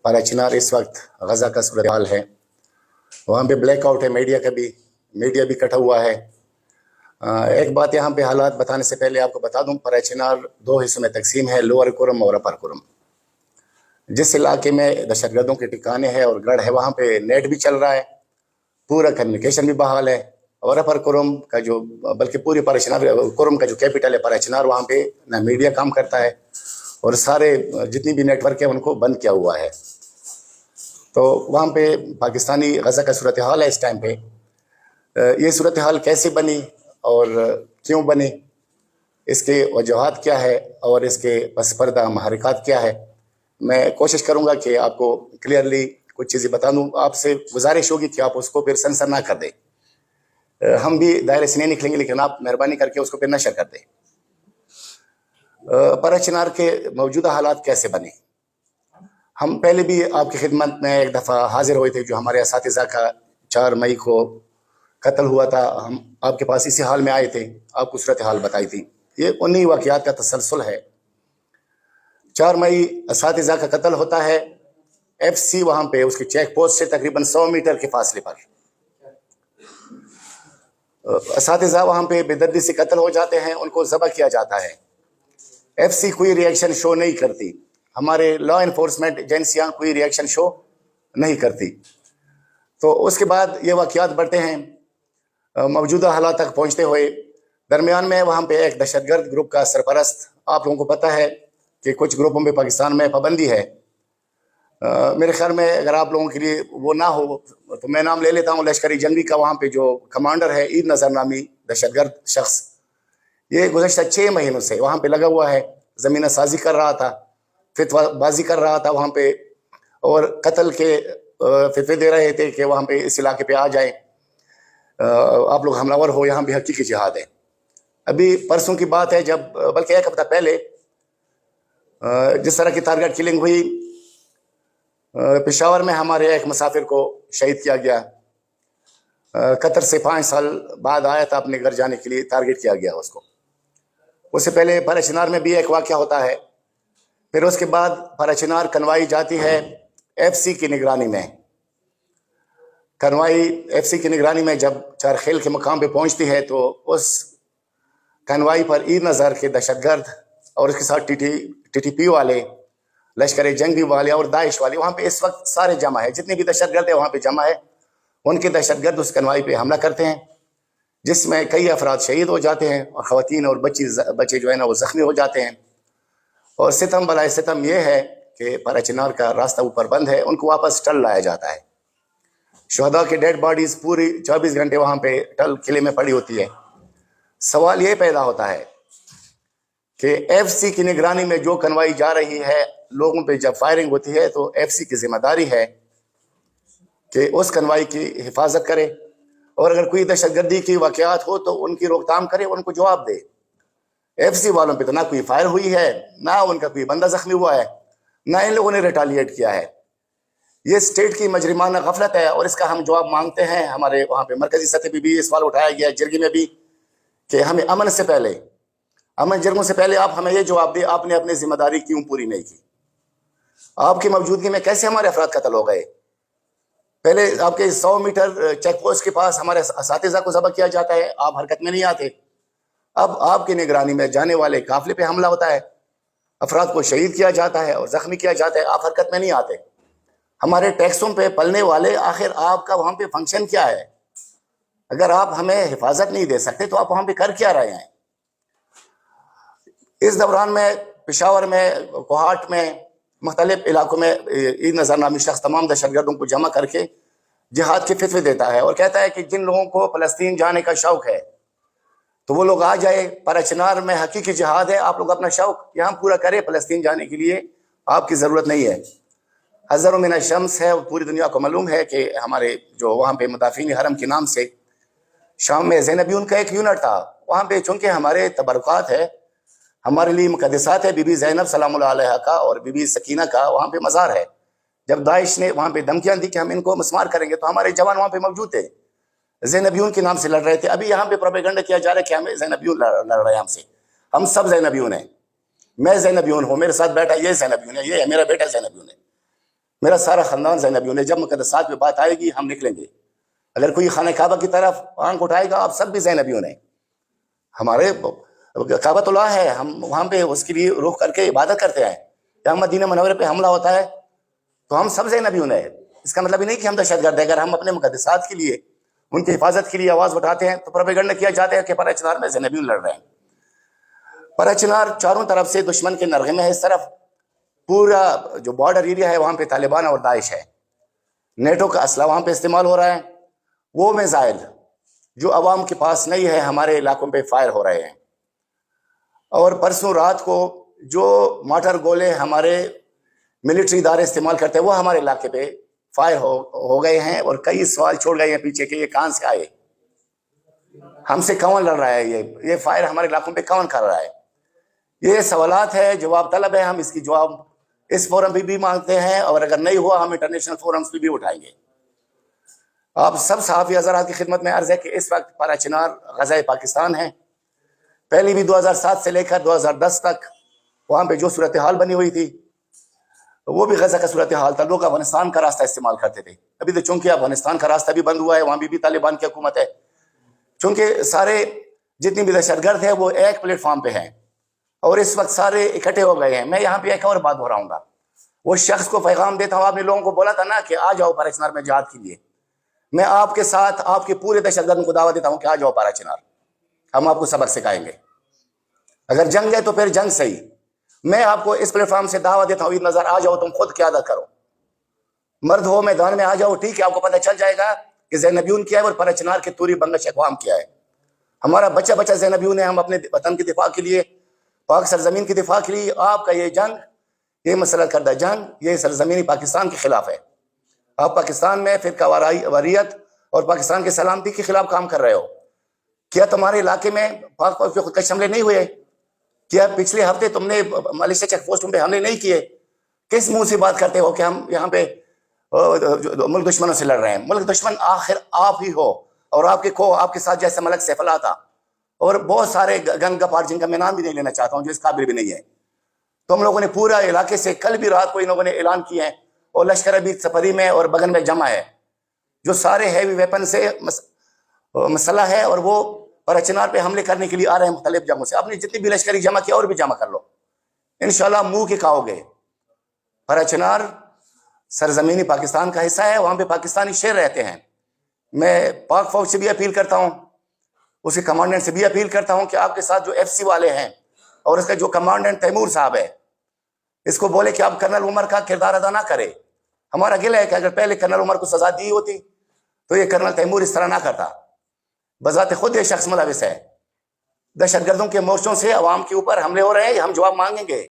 पारा-चिनार इस वक्त गजा का सूरत हाल है। वहाँ पे ब्लैक आउट है, मीडिया भी कटा हुआ है। एक बात यहाँ पे हालात बताने से पहले आपको बता दूं, पारा-चिनार दो हिस्सों में तकसीम है, लोअर कुरम और अपर कुरम। जिस इलाके में दहशतगर्दों के ठिकाने हैं और गढ़ है, वहाँ पे नेट भी चल रहा है, पूरा कम्युनिकेशन भी बहाल है। और अपर कुरम का जो, बल्कि पूरी पारा-चिनार कुरम का जो कैपिटल है पारा-चिनार, वहाँ पे ना मीडिया काम करता है और सारे जितनी भी नेटवर्क है उनको बंद किया हुआ है। तो वहाँ पे पाकिस्तानी गजा का सूरत हाल है इस टाइम पे। ये सूरत हाल कैसे बनी और क्यों बनी, इसके वजूहात क्या है और इसके पस पर्दा महरक़ात क्या है, मैं कोशिश करूँगा कि आपको क्लियरली कुछ चीज़ें बता दूँ। आपसे गुजारिश होगी कि आप उसको फिर सेंसर ना कर दें, हम भी दायरे से नहीं निकलेंगे, लेकिन आप मेहरबानी करके उसको फिर नशर कर दें। पारा-चिनार के मौजूदा हालात कैसे बने, हम पहले भी आपकी खिदमत में एक दफ़ा हाजिर हुए थे। जो हमारे असातिज़ा का 4 मई को कत्ल हुआ था, हम आपके पास इसी हाल में आए थे, आपको सूरत हाल बताई थी। ये उन्हीं वाक़यात का तसलसल है। 4 मई असातिज़ा का कत्ल होता है FC वहाँ पे उसकी चेक पोस्ट से तकरीबन 100 मीटर के फासले पर। असातिज़ा वहाँ पे बेदर्दी से कत्ल हो जाते हैं, उनको ज़बह किया जाता है। FC कोई रिएक्शन शो नहीं करती, हमारे लॉ इन्फोर्समेंट एजेंसियाँ कोई रिएक्शन शो नहीं करती। तो उसके बाद ये वाक़यात बढ़ते हैं मौजूदा हालात तक पहुँचते हुए। दरमियान में वहाँ पे एक दहशतगर्द ग्रुप का सरपरस्त, आप लोगों को पता है कि कुछ ग्रुपों में पाकिस्तान में पाबंदी है। मेरे ख्याल में अगर आप लोगों के लिए वो ना हो तो मैं नाम ले लेता हूँ। लश्करी जंगी का वहाँ पे जो कमांडर है, ईद नज़र नामी दहशतगर्द शख्स, ये गुज़श्ता 6 महीनों से वहाँ पे लगा हुआ है, ज़मीन साजी कर रहा था, फितवाबाजी कर रहा था वहाँ पे, और कत्ल के फितवे दे रहे थे कि वहाँ पे इस इलाके पे आ जाए, आप लोग हमलावर हो, यहाँ भी हकीकी जिहाद है। अभी परसों की बात है, जब बल्कि 1 हफ्ता पहले जिस तरह की टारगेट किलिंग हुई, पेशावर में हमारे एक मुसाफिर को शहीद किया गया। कतर से 5 साल बाद आया था, अपने घर जाने के लिए टारगेट किया गया उसको। उससे पहले पारा-चिनार में भी एक वाक़या होता है। फिर उसके बाद पारा-चिनार कन्वाई जाती है FC की निगरानी में। कन्वाई FC की निगरानी में जब चारखेल के मकाम पे पहुंचती है, तो उस कन्वाई पर ईद नज़र के दहशतगर्द और उसके साथ TTP वाले, लश्कर जंगी वाले और दाइश वाले वहाँ पे इस वक्त सारे जमा है। जितने भी दहशतगर्द है वहाँ पे जमा है। उनके दहशतगर्द उस कन्वाई पे हमला करते हैं, जिसमें कई अफराद शहीद हो जाते हैं और ख़वातीन और बच्चे जो है ना वो ज़ख्मी हो जाते हैं। और सितम बलाए सितम ये है कि पारा-चिनार का रास्ता ऊपर बंद है, उनको वापस टल लाया जाता है। शुहदा के डेड बॉडीज़ पूरी 24 घंटे वहाँ पे टल किले में पड़ी होती है। सवाल ये पैदा होता है कि FC की निगरानी में जो कन्वाई जा रही है, लोगों पे जब फायरिंग होती है तो FC की जिम्मेदारी है कि उस कन्वाई की हिफाजत करे, और अगर कोई दहशतगर्दी की वाक़यात हो तो उनकी रोकथाम करे, उनको जवाब दे। FC वालों पे तो ना कोई फायर हुई है, ना उनका कोई बंदा जख्मी हुआ है, ना इन लोगों ने रिटालिएट किया है। ये स्टेट की मजरिमाना गफलत है और इसका हम जवाब मांगते हैं। हमारे वहाँ पे मरकजी सतह पे भी ये सवाल उठाया गया, जिरगी में भी, कि हमें अमन जंगों से पहले आप हमें ये जवाब दें, आपने अपनी जिम्मेदारी क्यों पूरी नहीं की? आपकी मौजूदगी में कैसे हमारे अफराद कत्ल हो गए? पहले आपके 100 मीटर चेक पोस्ट के पास हमारे असातिज़ा को ज़बह किया जाता है, आप हरकत में नहीं आते। अब आपकी निगरानी में जाने वाले काफिले पे हमला होता है, अफराद को शहीद किया जाता है और ज़ख्मी किया जाता है, आप हरकत में नहीं आते। हमारे टैक्सों पे पलने वाले, आखिर आपका वहाँ पे फंक्शन क्या है? अगर आप हमें हिफाजत नहीं दे सकते तो आप वहाँ पे कर क्या रहे हैं? इस दौरान में पेशावर में, कोहाट में, मुख्तलिफ इलाकों में ईद नज़र नामी शख्स तमाम दहशतगर्दों को जमा करके जिहाद के फितवे देता है और कहता है कि जिन लोगों को फ़लस्तीन जाने का शौक़ है तो वो लोग आ जाए, पारा-चिनार में हकीकी जिहाद है, आप लोग अपना शौक़ यहाँ पूरा करें, फ़लस्तीन जाने के लिए आपकी ज़रूरत नहीं है। हज़ारों मिन शम्स है, पूरी दुनिया को मालूम है कि हमारे जो वहाँ पे मुदाफ़िन हरम के नाम से शाम में ज़ैनबियून का एक यूनिट था। वहाँ पे चूँकि हमारे तबरुकात है, हमारे लिए मुक़द्दसात है, बीबी ज़ैनब सलामुल्लाह अलैहा का और बीबी सकीना का वहाँ पे मज़ार है। जब दाइश ने वहाँ पे धमकियाँ दी कि हम इनको मस्मार करेंगे, तो हमारे जवान वहाँ पे मौजूद थे, ज़ैनबियून के नाम से लड़ रहे थे। अभी यहाँ पे प्रोपेगेंडा किया जा रहा है कि हमें ज़ैनबियून लड़ रहे हैं हमसे। हम सब ज़ैनबियून हैं, मैं ज़ैनबियून हूँ, मेरे साथ बैठा ये ज़ैनबियून है, ये है मेरा बेटा ज़ैनबियून है। میرا سارا خاندان زینبیوں ہے. جب مقدسات پہ بات آئے گی ہم نکلیں گے. اگر کوئی خانہ کعبہ کی طرف آنکھ اٹھائے گا آپ سب بھی زینبیوں ہیں. ہمارے کعبۃ اللہ ہے, ہم وہاں پہ اس کے لیے رخ کر کے عبادت کرتے ہیں. جب مدینہ منورہ پہ حملہ ہوتا ہے تو ہم سب زینبیوں ہیں. اس کا مطلب یہ نہیں کہ ہم دہشت گرد ہیں. اگر ہم اپنے مقدسات کے لیے ان کی حفاظت کے لیے آواز اٹھاتے ہیں تو پروپیگنڈا کیا جاتا ہے کہ پرہ چنار میں زینبیون لڑ رہے ہیں. پرہ چنار چاروں طرف سے دشمن کے نرغے میں ہے. اس طرف پورا جو بارڈر ایریا ہے وہاں پہ طالبان اور داعش ہے. نیٹو کا اسلحہ وہاں پہ استعمال ہو رہا ہے. وہ میزائل جو عوام کے پاس نہیں ہے ہمارے علاقوں پہ فائر ہو رہے ہیں. اور پرسوں رات کو جو مارٹر گولے ہمارے ملٹری ادارے استعمال کرتے ہیں وہ ہمارے علاقے پہ فائر ہو گئے ہیں. اور کئی سوال چھوڑ گئے ہیں پیچھے کہ یہ کہاں سے آئے, ہم سے کون لڑ رہا ہے, یہ فائر ہمارے علاقوں پہ کون کر رہا ہے. یہ سوالات ہے, جواب طلب ہے. ہم اس کی جواب اس فورم پہ بھی مانگتے ہیں, اور اگر نہیں ہوا ہم انٹرنیشنل فورمز پہ بھی اٹھائیں گے. آپ سب صحافی حضرات کی خدمت میں عرض ہے کہ اس وقت پرہ چنار غزۂ پاکستان ہے. پہلی بھی 2007 سے لے کر 2010 تک وہاں پہ جو صورتحال بنی ہوئی تھی وہ بھی غزہ کا صورتحال تھا. لوگ افغانستان کا راستہ استعمال کرتے تھے. ابھی تو چونکہ افغانستان کا راستہ بھی بند ہوا ہے, وہاں بھی طالبان کی حکومت ہے. چونکہ سارے جتنی بھی دہشت گرد ہیں وہ ایک پلیٹ فارم پہ ہیں اور اس وقت سارے اکٹھے ہو گئے ہیں. میں یہاں پہ ایک اور بات دہراؤں گا. وہ شخص کو پیغام دیتا ہوں, آپ نے لوگوں کو بولا تھا نا کہ آ جاؤ پرہ چنار میں جہاد کے لیے. میں آپ کے ساتھ آپ کے پورے دہشت گردوں کو دعوت دیتا ہوں کہ آ جاؤ پرہ چنار, ہم آپ کو سبق سکھائیں گے. اگر جنگ ہے تو پھر جنگ صحیح. میں آپ کو اس پلیٹ فارم سے دعوت دیتا ہوں, عید نظر آ جاؤ, تم خود قیادت کرو, مرد ہو میدان میں آ جاؤ. ٹھیک ہے, آپ کو پتہ چل جائے گا کہ زینبیون کیا ہے اور پرہ چنار کے توری بنگش اقوام کیا ہے. ہمارا بچہ بچہ زینبیون ہے. ہم اپنے وطن کی دفاع کے لیے, پاک سرزمین کی دفاع کے لیے, آپ کا یہ جنگ, یہ مسلط کردہ جنگ, یہ سرزمینی پاکستان کے خلاف ہے. آپ پاکستان میں فرقہ واریت اور پاکستان کے سلامتی کے خلاف کام کر رہے ہو. کیا تمہارے علاقے میں پاک فوج پہ خودکش حملے نہیں ہوئے؟ کیا پچھلے ہفتے تم نے ملیشیا چیک پوسٹوں پہ حملے نہیں کیے؟ کس منہ سے بات کرتے ہو کہ ہم یہاں پہ ملک دشمنوں سے لڑ رہے ہیں؟ ملک دشمن آخر آپ ہی ہو, اور آپ کے ساتھ جیسے ملک سیف اللہ تھا اور بہت سارے گن گپار جن کا میں نام بھی نہیں لینا چاہتا ہوں, جو اس قابل بھی نہیں ہے. تم لوگوں نے پورا علاقے سے, کل بھی رات کو ان لوگوں نے اعلان کیے ہیں, اور لشکر ابھی سپری میں اور بغن میں جمع ہے, جو سارے ہیوی ویپن سے مسلح ہے, اور وہ پرہ چنار پہ حملے کرنے کے لیے آ رہے ہیں مختلف جگہوں سے. آپ نے جتنی بھی لشکری جمع کیا اور بھی جمع کر لو, انشاءاللہ منہ کے کھاؤ گے. پرہ چنار سرزمینی پاکستان کا حصہ ہے, وہاں پہ پاکستانی شیر رہتے ہیں. میں پاک فوج سے بھی اپیل کرتا ہوں, اس کے کمانڈنٹ سے بھی اپیل کرتا ہوں کہ آپ کے ساتھ جو ایف سی والے ہیں اور اس کا جو کمانڈنٹ تیمور صاحب ہے, اس کو بولے کہ آپ کرنل عمر کا کردار ادا نہ کرے. ہمارا گلہ ہے کہ اگر پہلے کرنل عمر کو سزا دی ہوتی تو یہ کرنل تیمور اس طرح نہ کرتا. بذات خود یہ شخص ملوث ہے. دہشت گردوں کے مورچوں سے عوام کے اوپر حملے ہو رہے ہیں, ہم جواب مانگیں گے.